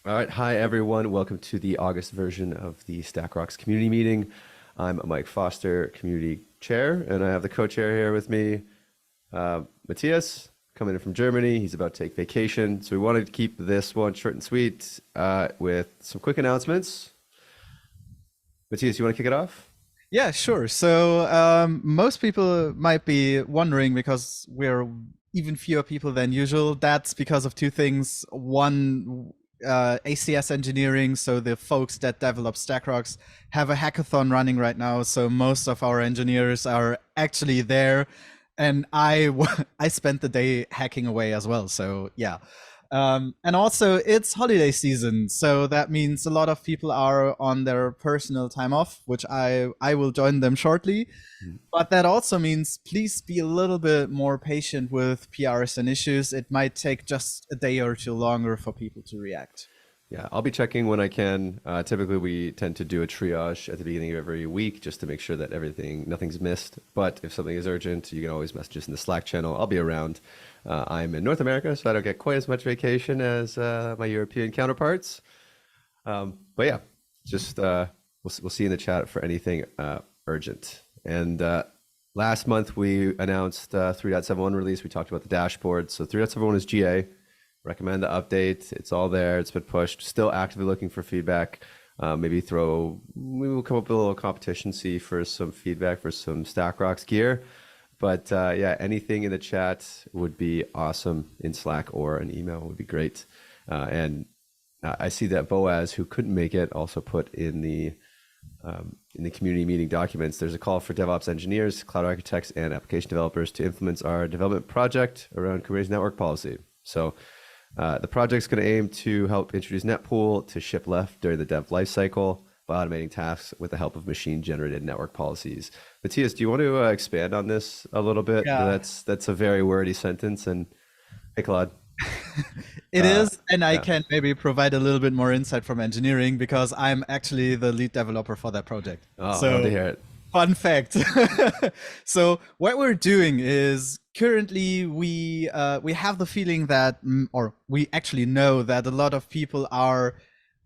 All right, hi everyone. Welcome to the August version of the StackRox community meeting. I'm Mike Foster, community chair, and I have the co-chair here with me, Matthias, coming in from Germany. He's about to take vacation, so we wanted to keep this one short and sweet with some quick announcements. Matthias, you want to kick it off? Yeah, sure. Most people might be wondering because we're even fewer people than usual. That's because of two things. One, ACS engineering, so the folks that develop StackRox, have a hackathon running right now. So most of our engineers are actually there, and I spent the day hacking away as well. So yeah. And also, it's holiday season, so that means a lot of people are on their personal time off, which I will join them shortly. But that also means please be a little bit more patient with PRs and issues. It might take just a day or two longer for people to react. Yeah, I'll be checking when I can. Typically, we tend to do a triage at the beginning of every week just to make sure that nothing's missed. But if something is urgent, you can always message us in the Slack channel. I'll be around. I'm in North America, so I don't get quite as much vacation as my European counterparts. But yeah, just we'll see in the chat for anything urgent. And last month we announced 3.71 release. We talked about the dashboard. So 3.71 is GA. Recommend the update. It's all there. It's been pushed. Still actively looking for feedback. Maybe we'll come up with a little competition, see for some feedback for some StackRox gear. But yeah, anything in the chat would be awesome in Slack or an email would be great. And I see that Boaz, who couldn't make it, also put in the community meeting documents, there's a call for DevOps engineers, cloud architects, and application developers to implement our development project around Kubernetes network policy. So the project's going to aim to help introduce NetPool to ship left during the dev lifecycle by automating tasks with the help of machine-generated network policies. Matthias, do you want to expand on this a little bit? Yeah, That's a very wordy sentence. And hey, Claude. it is, and I Yeah. can maybe provide a little bit more insight from engineering because I'm actually the lead developer for that project. Oh, love to So hear it. fun fact. So what we're doing is currently we have the feeling that, or we actually know that a lot of people are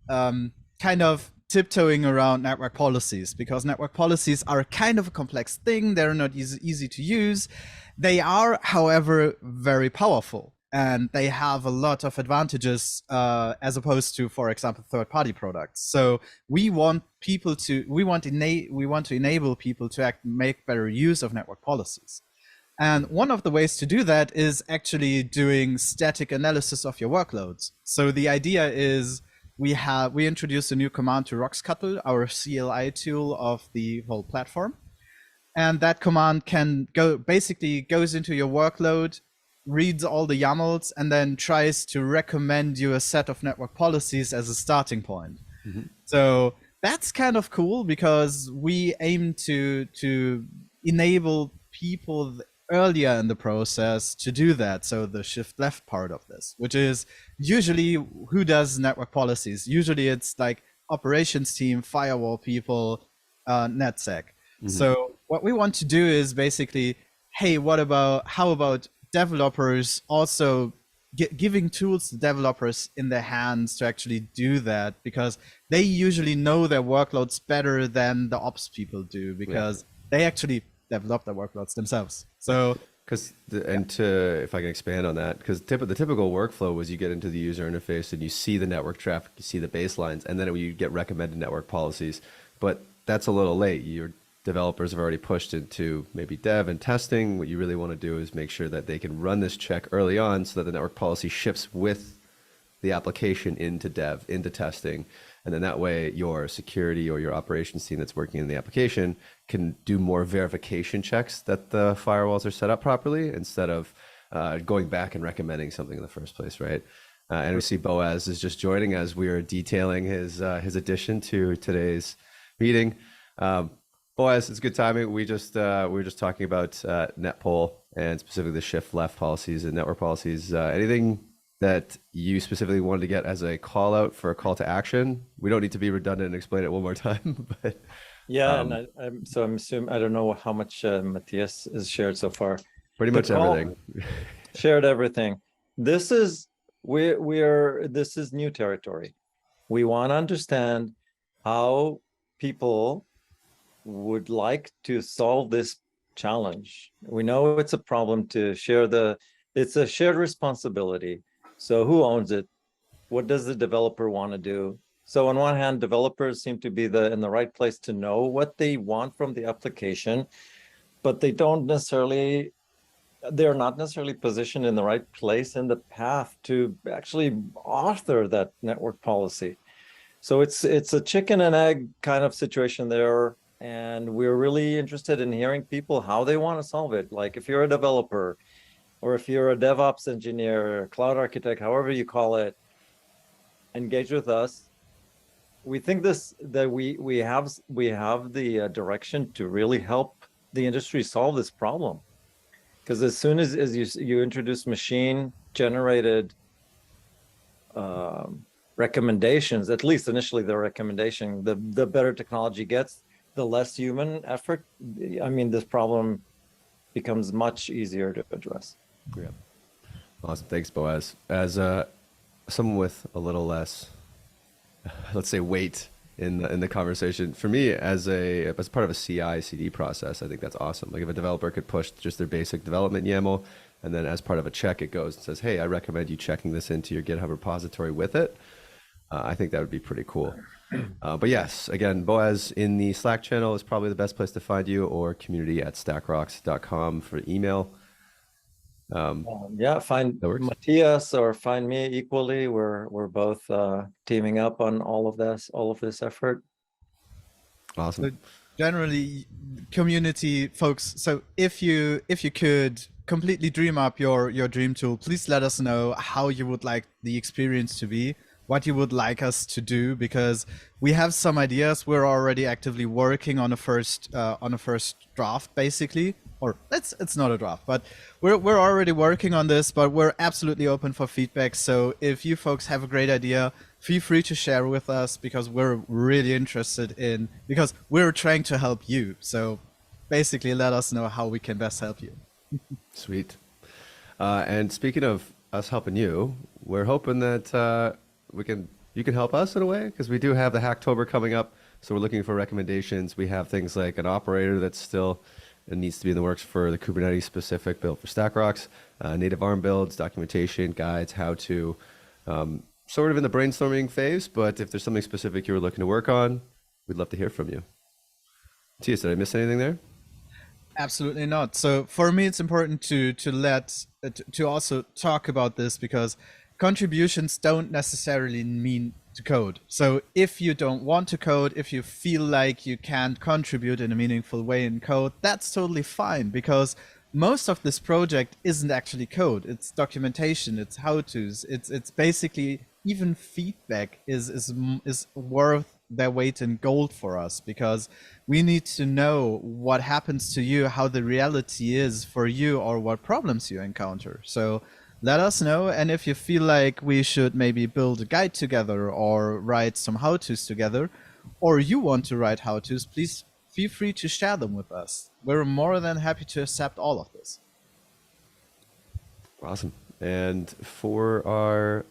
kind of tiptoeing around network policies because network policies are kind of a complex thing. They're not easy to use. They are, however, very powerful. And they have a lot of advantages as opposed to, for example, third-party products. So we want to enable people to make better use of network policies. And one of the ways to do that is actually doing static analysis of your workloads. So the idea is we introduced a new command to RoxStar, our CLI tool of the whole platform. And that command basically goes into your workload, reads all the YAMLs, and then tries to recommend you a set of network policies as a starting point. Mm-hmm. So that's kind of cool because we aim to enable people earlier in the process to do that. So the shift left part of this, which is usually who does network policies? Usually it's like operations team, firewall people, NetSec. Mm-hmm. So what we want to do is basically, hey, how about developers also giving tools to developers in their hands to actually do that because they usually know their workloads better than the ops people do because they actually develop their workloads themselves. So if I can expand on that, because the typical workflow was you get into the user interface and you see the network traffic, you see the baselines, and then you get recommended network policies. But that's a little late. Your developers have already pushed into maybe dev and testing. What you really want to do is make sure that they can run this check early on so that the network policy ships with the application into dev, into testing. And then that way your security or your operations team that's working in the application can do more verification checks that the firewalls are set up properly instead of going back and recommending something in the first place, right? And we see Boaz is just joining as we are detailing his addition to today's meeting. Boaz, it's good timing. We were just talking about NetPool and specifically the shift left policies and network policies. Anything that you specifically wanted to get as a call out for a call to action? We don't need to be redundant and explain it one more time, but yeah, and I'm assuming I don't know how much Matthias has shared so far. Pretty much everything. Shared everything. This is this is new territory. We want to understand how people would like to solve this challenge. We know it's a problem to share it's a shared responsibility. So who owns it? What does the developer want to do? So on one hand, developers seem to be in the right place to know what they want from the application, but they're not necessarily positioned in the right place in the path to actually author that network policy. So it's a chicken and egg kind of situation there. And we're really interested in hearing people how they want to solve it. Like if you're a developer, or if you're a DevOps engineer, cloud architect, however you call it, engage with us. We think that we have the direction to really help the industry solve this problem. Because as soon as you introduce machine generated recommendations, at least initially the recommendation, the better technology gets, the less human effort. I mean, this problem becomes much easier to address. Yeah. Awesome. Thanks, Boaz. As someone with a little less, let's say, weight in the conversation, for me, as part of a CI/CD process, I think that's awesome. Like if a developer could push just their basic development YAML, and then as part of a check, it goes and says, "Hey, I recommend you checking this into your GitHub repository with it." I think that would be pretty cool. But yes, again, Boaz in the Slack channel is probably the best place to find you, or community@stackrox.com for email. Yeah, find Matthias or find me equally. We're both teaming up on all of this effort. Awesome. So generally, community folks. So if you could completely dream up your dream tool, please let us know how you would like the experience to be, what you would like us to do, because we have some ideas. We're already actively working on a first draft, basically. Or it's not a draft, but we're already working on this, but we're absolutely open for feedback. So if you folks have a great idea, feel free to share with us, because we're really interested because we're trying to help you. So basically let us know how we can best help you. Sweet. And speaking of us helping you, we're hoping that you can help us in a way, because we do have the Hacktober coming up. So we're looking for recommendations. We have things like an operator that's still it needs to be in the works for the Kubernetes specific build for StackRox, native ARM builds, documentation, guides, how to, sort of in the brainstorming phase. But if there's something specific you're looking to work on, we'd love to hear from you. Matthias, did I miss anything there? Absolutely not. So for me, it's important to also talk about this, because contributions don't necessarily mean to code. So if you don't want to code, if you feel like you can't contribute in a meaningful way in code, that's totally fine, because most of this project isn't actually code. It's documentation, it's how-tos, it's basically even feedback is worth their weight in gold for us, because we need to know what happens to you, how the reality is for you, or what problems you encounter. So let us know, and if you feel like we should maybe build a guide together or write some how-tos together, or you want to write how-tos, please feel free to share them with us. We're more than happy to accept all of this. Awesome. And for our,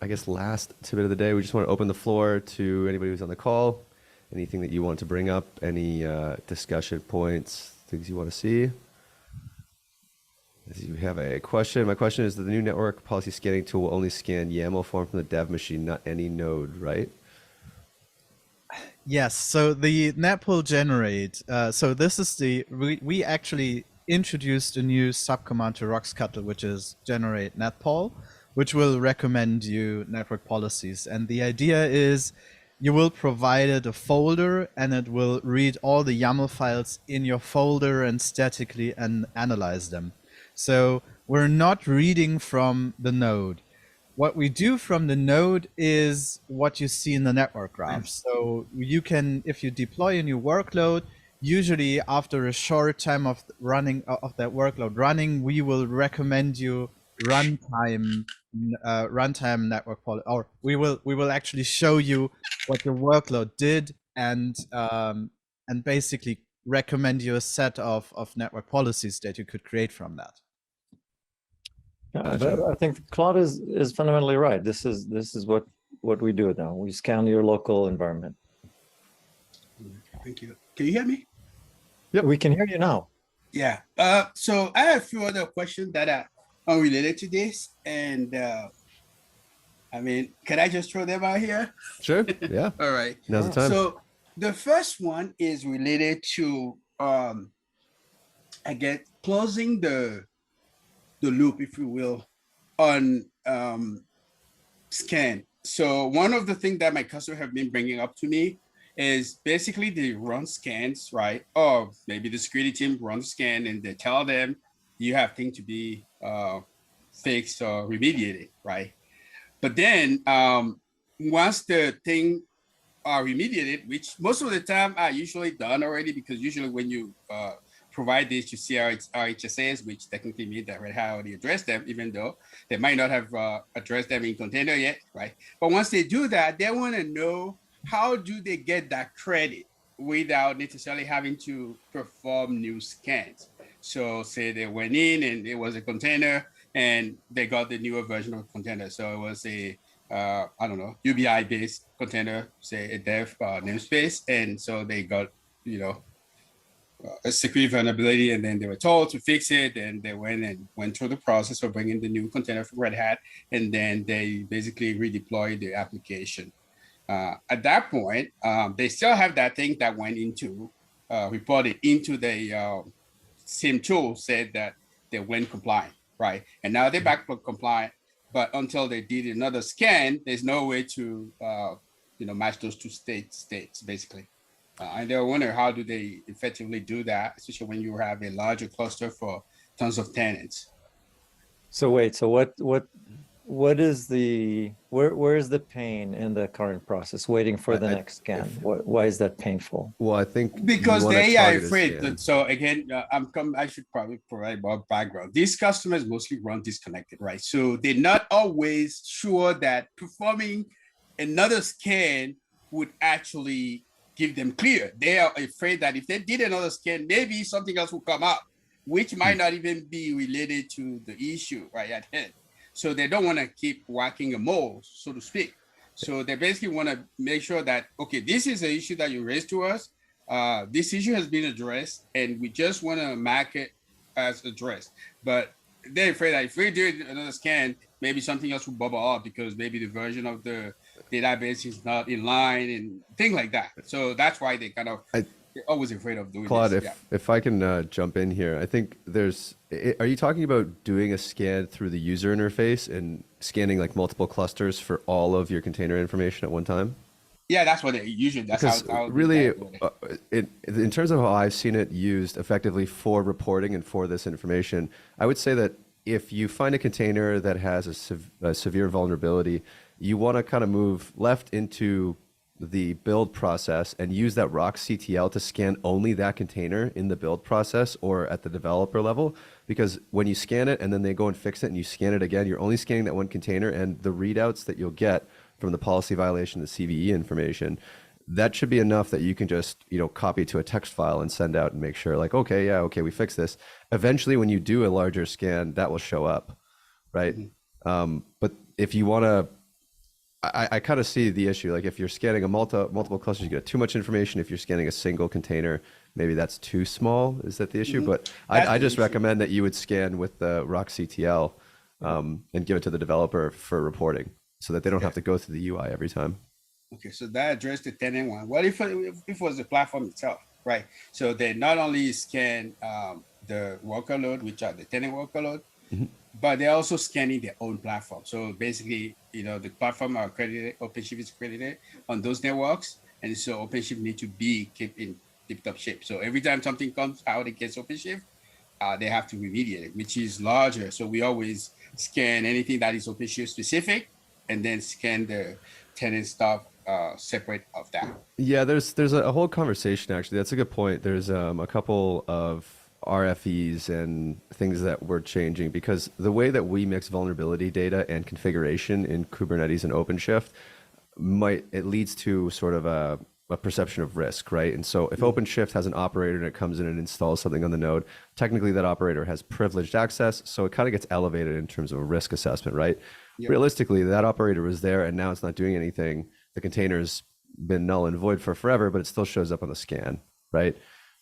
I guess, last tidbit of the day, we just want to open the floor to anybody who's on the call. Anything that you want to bring up, any discussion points, things you want to see. You have a question. My question is that the new network policy scanning tool will only scan YAML form from the dev machine, not any node, right? Yes. So the netpool generate. So this is we actually introduced a new subcommand to RoxStar, which is generate netpool, which will recommend you network policies. And the idea is you will provide it a folder, and it will read all the YAML files in your folder and statically analyze them. So we're not reading from the node. What we do from the node is what you see in the network graph. So you can, if you deploy a new workload, usually after a short time of running of that workload running, we will recommend you runtime network policy, or we will actually show you what your workload did, and basically recommend you a set of network policies that you could create from that. Yeah, but I think Claude is fundamentally right. This is what what we do now. We scan your local environment. Thank you. Can you hear me? Yep. We can hear you now. Yeah. So I have a few other questions that are unrelated to this, and I mean, can I just throw them out here? Sure. Yeah. All right. Now's the time. So the first one is related to I get closing the loop, if you will, on scan. So one of the things that my customer have been bringing up to me is basically they run scans, right? Or maybe the security team runs scan and they tell them you have things to be fixed or remediated, right? But then once the thing are remediated, which most of the time are usually done already, because usually when you provide this to RHSAs, which technically means that Red Hat already addressed them, even though they might not have addressed them in container yet, right? But once they do that, they want to know how do they get that credit without necessarily having to perform new scans. So say they went in and it was a container and they got the newer version of container. So it was a, I don't know, UBI based container, say a dev namespace. And so they got, you know, a security vulnerability, and then they were told to fix it, and they went through the process of bringing the new container from Red Hat, and then they basically redeployed the application. At that point, they still have that thing that went into reported into the same tool, said that they went compliant, right? And now they're back compliant, but until they did another scan, there's no way to match those two states basically. And they're wondering how do they effectively do that, especially when you have a larger cluster for tons of tenants. So wait, so what is where is the pain in the current process waiting for the next scan? Why is that painful? Well, I think because they are afraid. So again, I should probably provide more background. These customers mostly run disconnected, right? So they're not always sure that performing another scan would actually give them clear. They are afraid that if they did another scan, maybe something else will come up, which might not even be related to the issue right at hand. So they don't want to keep whacking a mole, so to speak. So they basically want to make sure that, okay, this is an issue that you raised to us. This issue has been addressed, and we just want to mark it as addressed. But they're afraid that if we do another scan, maybe something else will bubble up because maybe the version of the database is not in line and things like that. So that's why they kind of they're always afraid of doing Claude, this. if I can jump in here, I think are you talking about doing a scan through the user interface and scanning like multiple clusters for all of your container information at one time? Yeah, that's what they usually, that's how really, in terms of how I've seen it used effectively for reporting and for this information, I would say that if you find a container that has a severe vulnerability, you want to kind of move left into the build process and use that RoxCTL to scan only that container in the build process or at the developer level. Because when you scan it and then they go and fix it and you scan it again, you're only scanning that one container, and the readouts that you'll get from the policy violation, the CVE information, that should be enough that you can just, copy to a text file and send out and make sure like, okay, we fixed this. Eventually, when you do a larger scan, that will show up, right? Mm-hmm. But if you want to, I kind of see the issue. Like if you're scanning a multiple clusters, you get too much information. If you're scanning a single container, maybe that's too small. Is that the issue? Mm-hmm. But I just recommend that you would scan with the RoxCTL and give it to the developer for reporting so that they don't have to go through the UI every time. Okay, so that addressed the tenant one. What if it was the platform itself, right? So they not only scan the worker load, which are the tenant worker load, mm-hmm. but they're also scanning their own platform. So basically, the platform are accredited, OpenShift is accredited on those networks. And so OpenShift need to be kept in tip-top shape. So every time something comes out against OpenShift, they have to remediate it, which is larger. So we always scan anything that is OpenShift specific and then scan the tenant stuff separate of that. Yeah, there's a whole conversation, actually. That's a good point. There's a couple of RFEs and things that we're changing because the way that we mix vulnerability data and configuration in Kubernetes and OpenShift it leads to sort of a perception of risk, right? And so if OpenShift has an operator and it comes in and installs something on the node, technically that operator has privileged access, so it kind of gets elevated in terms of a risk assessment, right? realistically, that operator was there and now it's not doing anything. The container's been null and void for forever, but it still shows up on the scan, right?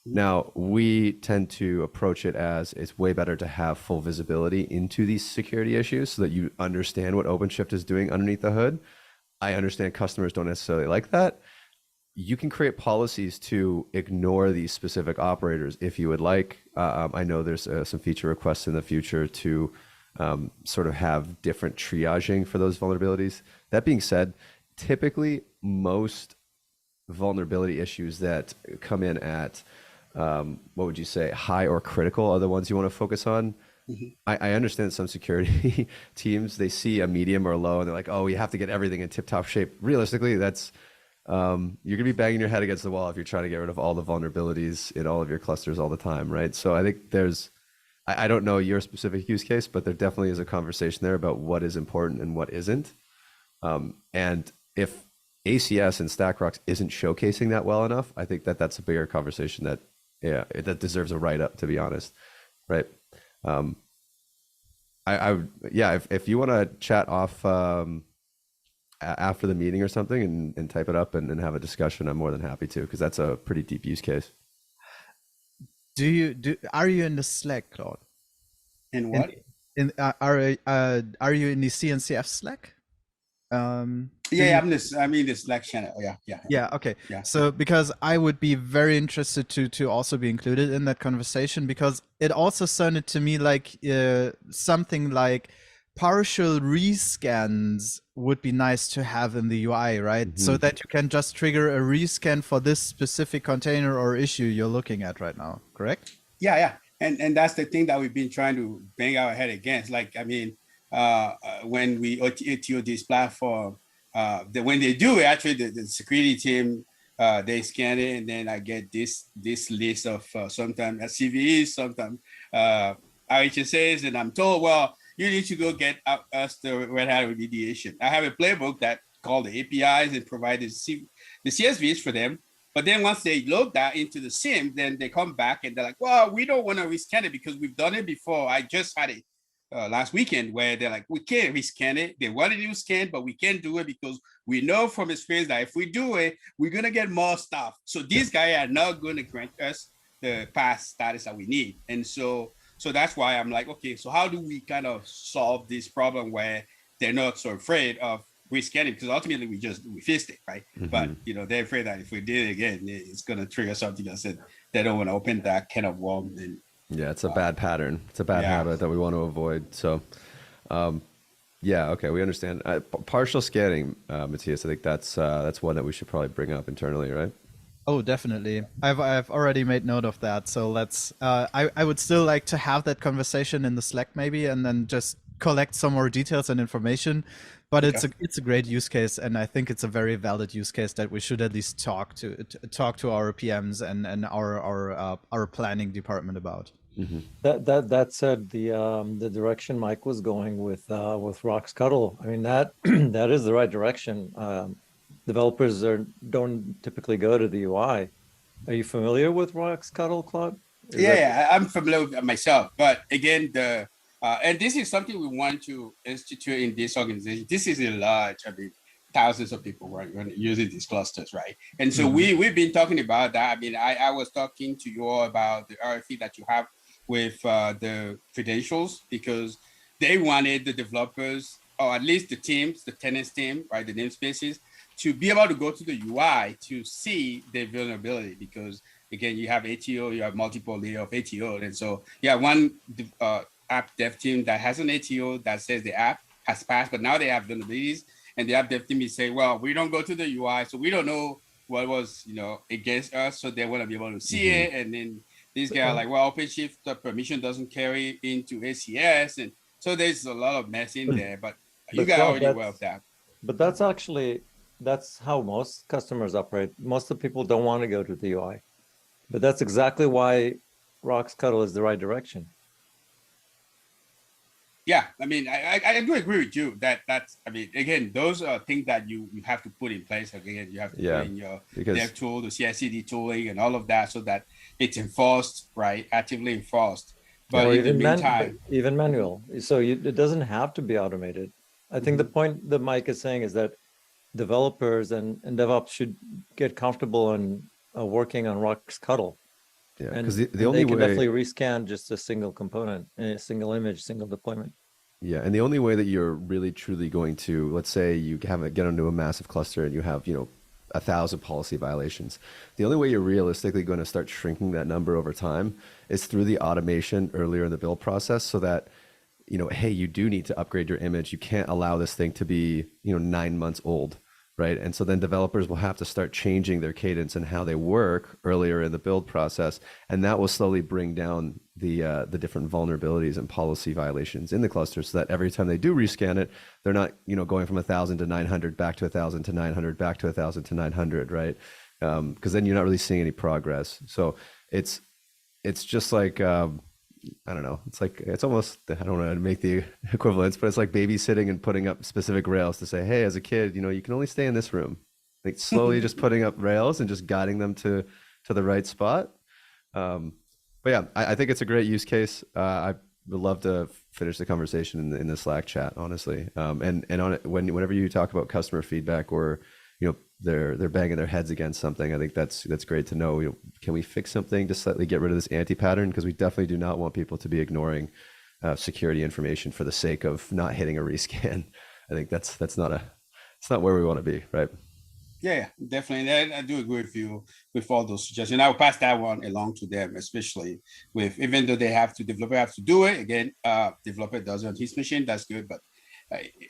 Now, we tend to approach it as it's way better to have full visibility into these security issues so that you understand what OpenShift is doing underneath the hood. I understand customers don't necessarily like that. You can create policies to ignore these specific operators if you would like. I know there's some feature requests in the future to sort of have different triaging for those vulnerabilities. That being said, typically most vulnerability issues that come in at what would you say, high or critical are the ones you want to focus on. I understand some security teams, they see a medium or low and they're like, oh, we have to get everything in tip-top shape. Realistically, that's you're gonna be banging your head against the wall if you're trying to get rid of all the vulnerabilities in all of your clusters all the time, right? So I think there's, I don't know your specific use case, but there definitely is a conversation there about what is important and what isn't. And if ACS and StackRox isn't showcasing that well enough, I think that that's a bigger conversation that, yeah, that deserves a write-up, to be honest, right? I would, yeah, if you want to chat off after the meeting or something and type it up and have a discussion, I'm more than happy to, because that's a pretty deep use case. Are you in the Slack, Claude? In what? Are you in the CNCF Slack? I'm in the Slack channel. Yeah. Okay. Yeah. So because I would be very interested to also be included in that conversation, because it also sounded to me like something like partial rescans would be nice to have in the UI, right? So that you can just trigger a rescan for this specific container or issue you're looking at right now, correct? Yeah. And that's the thing that we've been trying to bang our head against. Like, I mean, when we ATO this platform, when they do it, actually the security team, they scan it, and then I get this list of sometimes CVEs, sometimes RHSAs, and I'm told, well, you need to go get us the Red Hat remediation. I have a playbook that called the APIs and provide the CSVs for them. But then once they load that into the SIEM, then they come back and they're like, well, we don't want to rescan it because we've done it before. I just had it last weekend where they're like, we can't rescan it. They want a new scan, but we can't do it because we know from experience that if we do it, we're going to get more stuff. So these guys are not going to grant us the past status that we need. And so that's why I'm like, okay, so how do we kind of solve this problem where they're not so afraid of rescanning? Because ultimately we fixed it, right? But they're afraid that if we did it again, it's going to trigger something else, and they don't want to open that can of worms. And yeah, it's a bad pattern. It's a bad habit that we want to avoid. So, yeah, okay, we understand. Partial scanning, Matthias, I think that's one that we should probably bring up internally, right? Oh, definitely. I've already made note of that. So let's. I would still like to have that conversation in the Slack maybe, and then just collect some more details and information. But it's a great use case, and I think it's a very valid use case that we should at least talk to our PMs and our planning department about. That said, the direction Mike was going with RoxStar, I mean that that is the right direction. Developers don't typically go to the UI. Are you familiar with RoxStar, Claude? I'm familiar with it myself, but again, and this is something we want to institute in this organization. This is a large, I mean, thousands of people were using these clusters, right? And so we've been talking about that. I mean, I was talking to you all about the RFP that you have with the credentials, because they wanted the developers, or at least the teams, the tenants team, right, the namespaces, to be able to go to the UI to see the vulnerability, because again, you have ATO, you have multiple layer of ATO. And so, one app dev team that has an ATO that says the app has passed, but now they have vulnerabilities, and the app dev team is saying, well, we don't go to the UI, so we don't know what was, against us. So they want to be able to see it. And then these guys are like, well, OpenShift the permission doesn't carry into ACS. And so there's a lot of mess in there, but you guys already aware of that. But that's how most customers operate. Most of the people don't want to go to the UI, but that's exactly why RoxStar is the right direction. Yeah, I mean, I do agree with you that's, I mean, again, those are things that you have to put in place. Again, you have to put in your dev tool, the CI/CD tooling, and all of that, so that it's enforced, right, actively enforced. But in the meantime, even manual. So it doesn't have to be automated. I think the point that Mike is saying is that developers and DevOps should get comfortable in working on RoxCuddle. Yeah, And because the they only can way, definitely rescan just a single component, a single image, single deployment. yeah, and the only way that you're really truly going to, let's say you have get onto a massive cluster and you have, 1,000 policy violations. The only way you're realistically going to start shrinking that number over time is through the automation earlier in the build process, so that, hey, you do need to upgrade your image. You can't allow this thing to be, 9 months old, right? And so then developers will have to start changing their cadence and how they work earlier in the build process, and that will slowly bring down the different vulnerabilities and policy violations in the cluster, so that every time they do rescan it, they're not going from 1,000 to 900 back to 1,000 to 900 back to 1,000 to 900, right? Because then you're not really seeing any progress. So it's just like I don't know. It's almost, I don't want to make the equivalence, but it's like babysitting and putting up specific rails to say, hey, as a kid, you can only stay in this room. Like slowly just putting up rails and just guiding them to the right spot. But yeah, I think it's a great use case. I would love to finish the conversation in the Slack chat, honestly. And on it, whenever you talk about customer feedback, or they're banging their heads against something, I think that's great to know. Can we fix something to slightly get rid of this anti-pattern? Because we definitely do not want people to be ignoring security information for the sake of not hitting a rescan. I think it's not where we want to be, right? Yeah, definitely. I do agree with you with all those suggestions. I'll pass that one along to them, especially even though developer have to do it. Again, developer does it on his machine, that's good. But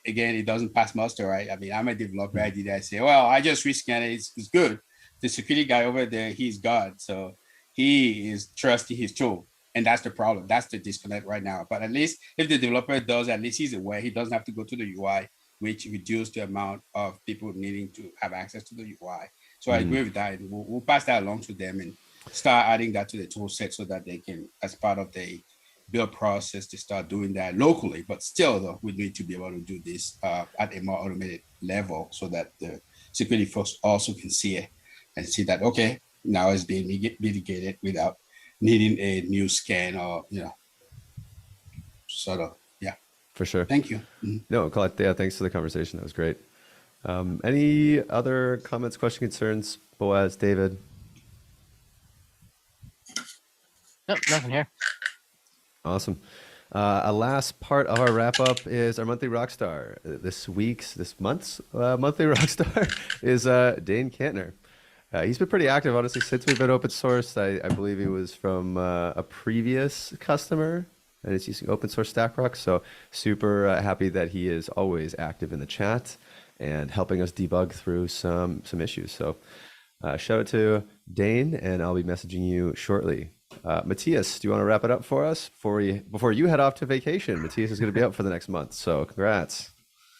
again, it doesn't pass muster, right? I mean, I'm a developer. I did that. I say, well, I just rescan it. It's good. The security guy over there, he's God. So he is trusting his tool. And that's the problem. That's the disconnect right now. But at least if the developer does, at least he's aware. He doesn't have to go to the UI, which reduces the amount of people needing to have access to the UI. So I agree with that. We'll pass that along to them and start adding that to the tool set, so that they can, as part of the build process, to start doing that locally. But still, though, we need to be able to do this at a more automated level, so that the security folks also can see it and see that, okay, now it's being mitigated without needing a new scan, or, sort of, yeah. For sure. Thank you. No, Colette, yeah, thanks for the conversation. That was great. Any other comments, questions, concerns? Boaz, David? Nope, nothing here. Awesome. A last part of our wrap up is our monthly RoxStar. This month's monthly RoxStar is Dane Kantner. He's been pretty active, honestly, since we've been open sourced. I believe he was from a previous customer, and is using open source StackRox. So super happy that he is always active in the chat and helping us debug through some issues. So shout out to Dane, and I'll be messaging you shortly. Matthias, do you want to wrap it up for us before you head off to vacation? Matthias is going to be out for the next month, so congrats.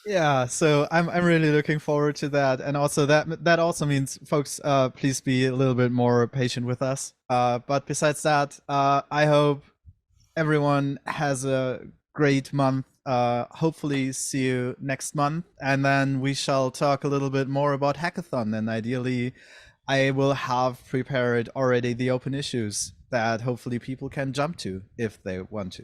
Yeah, so I'm really looking forward to that, and also that also means, folks, please be a little bit more patient with us. But besides that, I hope everyone has a great month. Hopefully see you next month, and then we shall talk a little bit more about hackathon, and ideally I will have prepared already the open issues that hopefully people can jump to if they want to.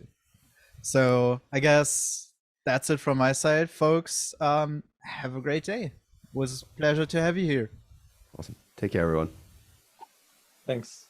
So I guess that's it from my side, folks. Have a great day. It was a pleasure to have you here. Awesome. Take care, everyone. Thanks.